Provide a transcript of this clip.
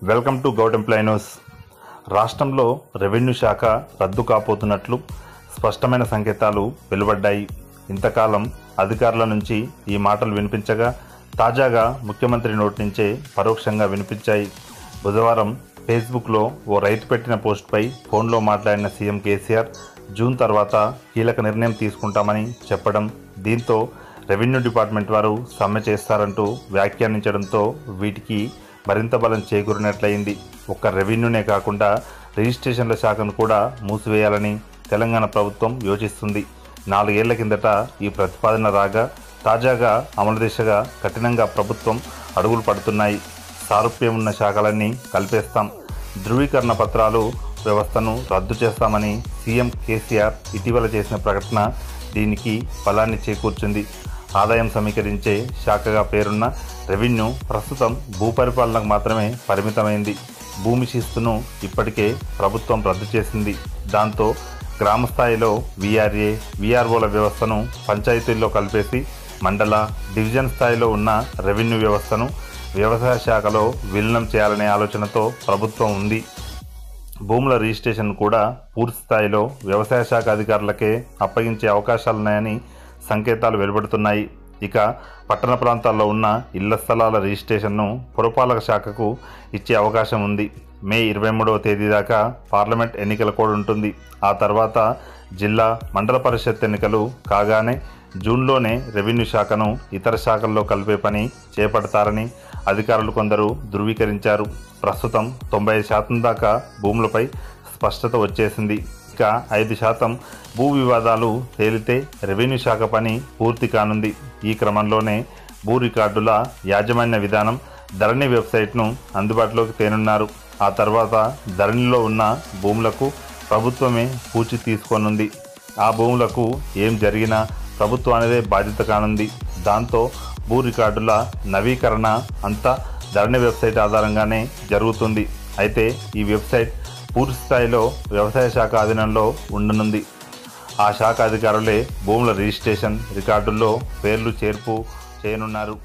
Welcome to govt employ news. రాష్ట్రంలో revenue శాఖ రద్దు కాబోతున్నట్లు స్పష్టమైన సంకేతాలు వెలువడ్డాయి. ఇంతకాలం అధికారుల నుంచి ఈ మాటలు వినిపించగా తాజాగా ముఖ్యమంత్రి నోటి నుంచే పరోక్షంగా వినిపించాయి. బుధవారం ఫేస్బుక్లో ఓ రైతు పెట్టిన పోస్ట్పై ఫోన్లో మాట్లాడిన సీఎం కేసీఆర్ జూన్ తర్వాత కీలక నిర్ణయం తీసుకుంటామని చెప్పడం, దీంతో రెవెన్యూ డిపార్ట్మెంట్ వారు సమ్మె చేస్తారంటూ వ్యాఖ్యానించడంతో వీటికి మరింత బలం చేకూరినట్లయింది. ఒక్క రెవెన్యూనే కాకుండా రిజిస్ట్రేషన్ల శాఖను కూడా మూసివేయాలని తెలంగాణ ప్రభుత్వం యోచిస్తుంది. 4 ఏళ్ల కిందట ఈ ప్రతిపాదన రాగా తాజాగా అమలు దిశగా కఠినంగా ప్రభుత్వం అడుగులు పడుతున్నాయి. సారూప్యం ఉన్న శాఖలన్నీ కలిపేస్తాం, ధృవీకరణ పత్రాలు వ్యవస్థను రద్దు చేస్తామని సీఎం కేసీఆర్ ఇటీవల చేసిన ప్రకటన దీనికి బలాన్ని చేకూర్చింది. ఆదాయం సమీకరించే శాఖగా పేరున్న రెవెన్యూ ప్రస్తుతం భూపరిపాలనకు మాత్రమే పరిమితమైంది. భూమి శిస్తును ఇప్పటికే ప్రభుత్వం రద్దు చేసింది. దాంతో గ్రామ స్థాయిలో వీఆర్ఏ, వీఆర్ఓల వ్యవస్థను పంచాయతీల్లో కలిపేసి మండల, డివిజన్ స్థాయిలో ఉన్న రెవెన్యూ వ్యవస్థను వ్యవసాయ శాఖలో విలీనం చేయాలనే ఆలోచనతో ప్రభుత్వం ఉంది. భూముల రిజిస్ట్రేషన్ కూడా పూర్తి స్థాయిలో వ్యవసాయ శాఖ అధికారులకే అప్పగించే అవకాశాలున్నాయని సంకేతాలు వెలువడుతున్నాయి. ఇక పట్టణ ప్రాంతాల్లో ఉన్న ఇళ్ల స్థలాల రిజిస్ట్రేషన్ను పురపాలక శాఖకు ఇచ్చే అవకాశం ఉంది. మే 23వ తేదీ దాకా పార్లమెంట్ ఎన్నికల కోడ్ ఉంటుంది. ఆ తర్వాత జిల్లా, మండల పరిషత్ ఎన్నికలు కాగానే జూన్లోనే రెవెన్యూ శాఖను ఇతర శాఖల్లో కలిపే పని చేపడతారని అధికారులు కొందరు ధృవీకరించారు. ప్రస్తుతం 95% దాకా భూములపై స్పష్టత వచ్చేసింది. ఇక 5% భూ వివాదాలు తేలితే రెవెన్యూ శాఖ పని పూర్తి కానుంది. ఈ క్రమంలోనే భూ రికార్డుల యాజమాన్య విధానం ధరణి వెబ్సైట్ను అందుబాటులోకి తేనున్నారు. ఆ తర్వాత ధరణిలో ఉన్న భూములకు ప్రభుత్వమే పూచి తీసుకోనుంది. ఆ భూములకు ఏం జరిగినా ప్రభుత్వానిదే బాధ్యత కానుంది. దాంతో భూ రికార్డుల నవీకరణ అంతా ధరణి వెబ్సైట్ ఆధారంగానే జరుగుతుంది. అయితే ఈ వెబ్సైట్ పూర్తి స్థాయిలో వ్యవసాయ శాఖ ఆధీనంలో ఉండనుంది. ఆ శాఖ అధికారులే భూముల రిజిస్ట్రేషన్, రికార్డుల్లో పేర్లు చేర్పు చేయనున్నారు.